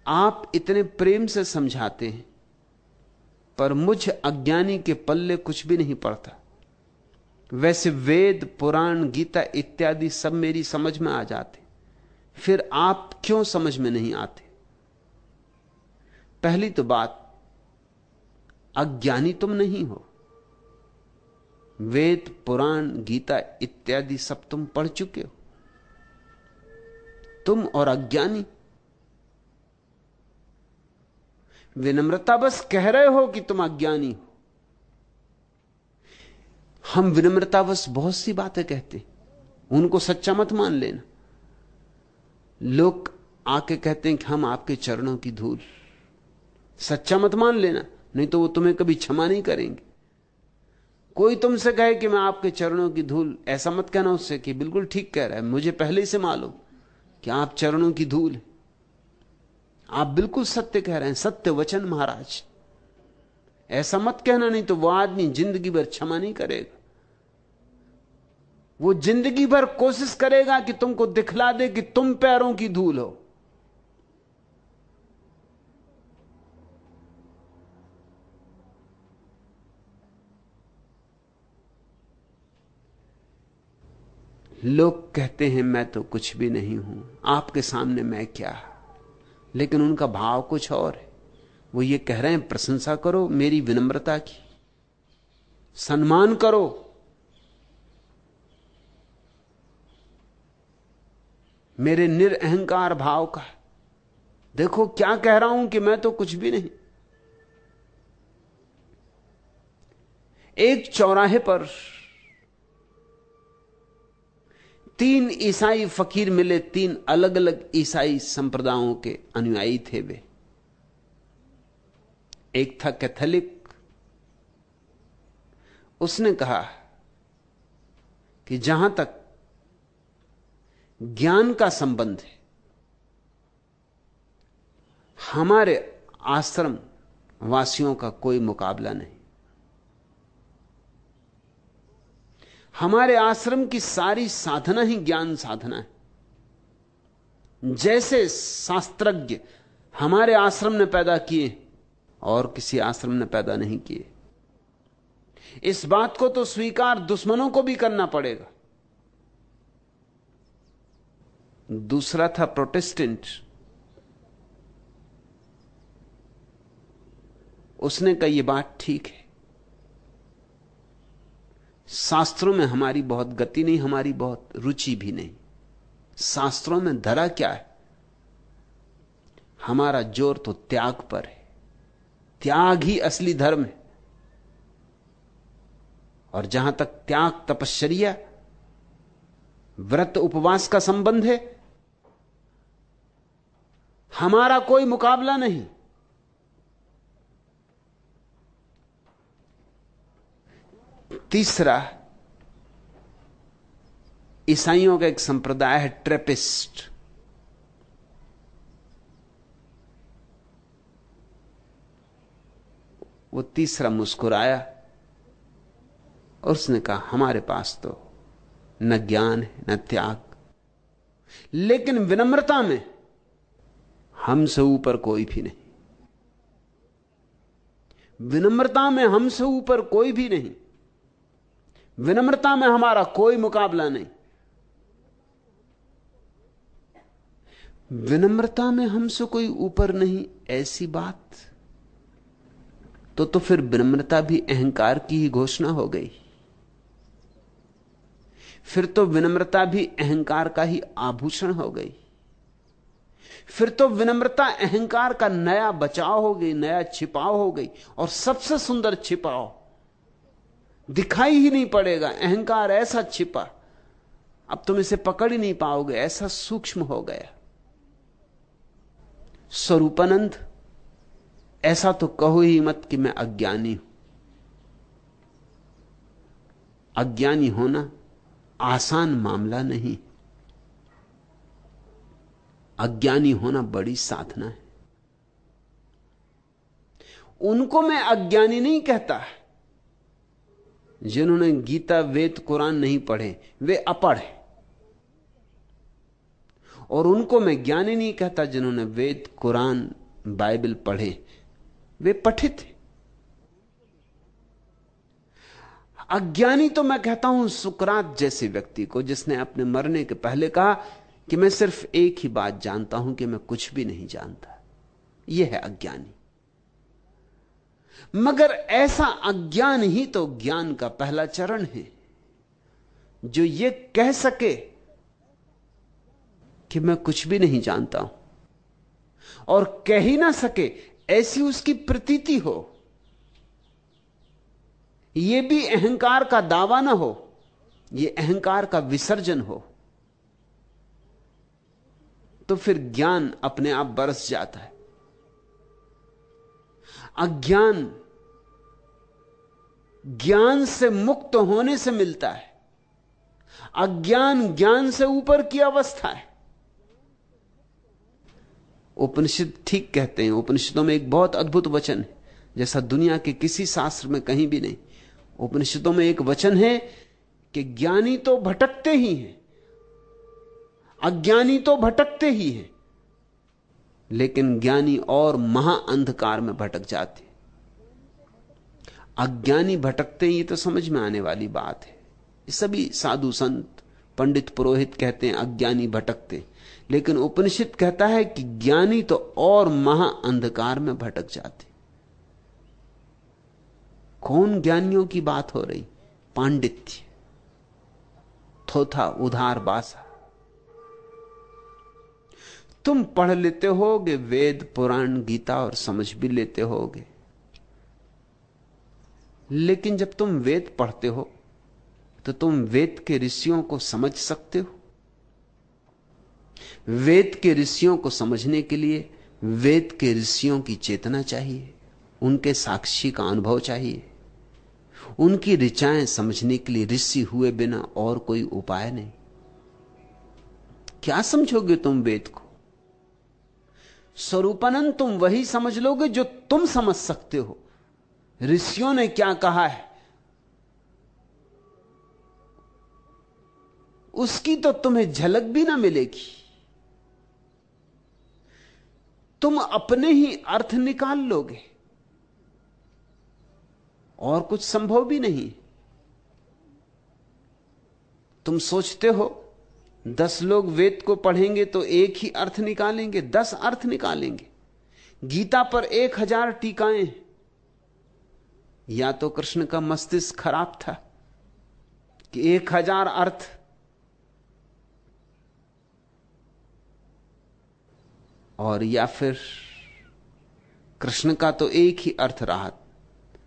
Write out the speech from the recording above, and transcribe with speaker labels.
Speaker 1: आप इतने प्रेम से समझाते हैं, पर मुझ अज्ञानी के पल्ले कुछ भी नहीं पड़ता। वैसे वेद, पुराण, गीता इत्यादि सब मेरी समझ में आ जाते, फिर आप क्यों समझ में नहीं आते? पहली तो बात, अज्ञानी तुम नहीं हो। वेद, पुराण, गीता इत्यादि सब तुम पढ़ चुके हो। तुम और अज्ञानी। विनम्रता बस कह रहे हो कि तुम अज्ञानी हो। हम विनम्रता बस बहुत सी बातें कहते, उनको सच्चा मत मान लेना। लोग आके कहते हैं कि हम आपके चरणों की धूल, सच्चा मत मान लेना, नहीं तो वो तुम्हें कभी क्षमा नहीं करेंगे। कोई तुमसे कहे कि मैं आपके चरणों की धूल, ऐसा मत कहना उससे कि बिल्कुल ठीक कह रहा है, मुझे पहले से मालूम कि आप चरणों की धूल हैं। आप बिल्कुल सत्य कह रहे हैं, सत्य वचन महाराज। ऐसा मत कहना, नहीं तो वो आदमी जिंदगी भर क्षमा नहीं करेगा। वो जिंदगी भर कोशिश करेगा कि तुमको दिखला दे कि तुम पैरों की धूल हो। लोग कहते हैं मैं तो कुछ भी नहीं हूं, आपके सामने मैं क्या, लेकिन उनका भाव कुछ और है। वो ये कह रहे हैं प्रशंसा करो मेरी विनम्रता की, सम्मान करो। मेरे निरअहंकार भाव का। देखो क्या कह रहा हूं कि मैं तो कुछ भी नहीं। एक चौराहे पर 3 ईसाई फकीर मिले। 3 अलग अलग ईसाई संप्रदायों के अनुयायी थे वे। एक था कैथोलिक। उसने कहा कि जहां तक ज्ञान का संबंध है, हमारे आश्रम वासियों का कोई मुकाबला नहीं। हमारे आश्रम की सारी साधना ही ज्ञान साधना है। जैसे शास्त्रज्ञ हमारे आश्रम ने पैदा किए और किसी आश्रम ने पैदा नहीं किए। इस बात को तो स्वीकार दुश्मनों को भी करना पड़ेगा। दूसरा था प्रोटेस्टेंट। उसने कहा यह बात ठीक है, शास्त्रों में हमारी बहुत गति नहीं, हमारी बहुत रुचि भी नहीं। शास्त्रों में धरा क्या है? हमारा जोर तो त्याग पर है। त्याग ही असली धर्म है। और जहां तक त्याग, तपश्चर्या, व्रत, उपवास का संबंध है, हमारा कोई मुकाबला नहीं। तीसरा, ईसाइयों का एक संप्रदाय है ट्रेपिस्ट। वो तीसरा मुस्कुराया और उसने कहा हमारे पास तो न ज्ञान है न त्याग, लेकिन विनम्रता में हमसे ऊपर कोई भी नहीं। विनम्रता में हमसे ऊपर कोई भी नहीं। विनम्रता में हमारा कोई मुकाबला नहीं। विनम्रता में हमसे कोई ऊपर नहीं, ऐसी बात तो फिर विनम्रता भी अहंकार की ही घोषणा हो गई। फिर तो विनम्रता भी अहंकार का ही आभूषण हो गई। फिर तो विनम्रता अहंकार का नया बचाव हो गई, नया छिपाव हो गई। और सबसे सुंदर छिपाव, दिखाई ही नहीं पड़ेगा। अहंकार ऐसा छिपा, अब तुम इसे पकड़ ही नहीं पाओगे, ऐसा सूक्ष्म हो गया। स्वरूपानंद, ऐसा तो कहो ही मत कि मैं अज्ञानी हूं। अज्ञानी होना आसान मामला नहीं। अज्ञानी होना बड़ी साधना है। उनको मैं अज्ञानी नहीं कहता जिन्होंने गीता, वेद, कुरान नहीं पढ़े, वे अपढ़ हैं। और उनको मैं ज्ञानी नहीं कहता जिन्होंने वेद, कुरान, बाइबल पढ़े। वे पठित हैं। अज्ञानी तो मैं कहता हूं सुकरात जैसे व्यक्ति को, जिसने अपने मरने के पहले कहा कि मैं सिर्फ एक ही बात जानता हूं कि मैं कुछ भी नहीं जानता। यह है अज्ञानी। मगर ऐसा अज्ञान ही तो ज्ञान का पहला चरण है, जो यह कह सके कि मैं कुछ भी नहीं जानता हूं, और कह ही ना सके ऐसी उसकी प्रतीति हो। यह भी अहंकार का दावा ना हो, यह अहंकार का विसर्जन हो, तो फिर ज्ञान अपने आप बरस जाता है। अज्ञान ज्ञान से मुक्त होने से मिलता है। अज्ञान ज्ञान से ऊपर की अवस्था है। उपनिषद ठीक कहते हैं। उपनिषदों में एक बहुत अद्भुत वचन है, जैसा दुनिया के किसी शास्त्र में कहीं भी नहीं। उपनिषदों में एक वचन है कि ज्ञानी तो भटकते ही हैं, अज्ञानी तो भटकते ही हैं, लेकिन ज्ञानी और महा अंधकार में भटक जाते। अज्ञानी भटकते ही, ये तो समझ में आने वाली बात है। सभी साधु संत पंडित पुरोहित कहते हैं अज्ञानी भटकते, लेकिन उपनिषद कहता है कि ज्ञानी तो और महा अंधकार में भटक जाते। कौन ज्ञानियों की बात हो रही? पांडित्य, थोथा, उधार बासा। तुम पढ़ लेते होगे वेद, पुराण, गीता और समझ भी लेते होगे, लेकिन जब तुम वेद पढ़ते हो तो तुम वेद के ऋषियों को समझ सकते हो? वेद के ऋषियों को समझने के लिए वेद के ऋषियों की चेतना चाहिए, उनके साक्षी का अनुभव चाहिए। उनकी ऋचाएं समझने के लिए ऋषि हुए बिना और कोई उपाय नहीं। क्या समझोगे तुम वेद को? स्वरूपानंद तुम वही समझ लोगे जो तुम समझ सकते हो। ऋषियों ने क्या कहा है उसकी तो तुम्हें झलक भी ना मिलेगी। तुम अपने ही अर्थ निकाल लोगे, और कुछ संभव भी नहीं। तुम सोचते हो 10 लोग वेद को पढ़ेंगे तो एक ही अर्थ निकालेंगे? 10 अर्थ निकालेंगे। गीता पर 1000 टीकाएं। या तो कृष्ण का मस्तिष्क खराब था कि 1000 अर्थ, और या फिर कृष्ण का तो एक ही अर्थ रहा था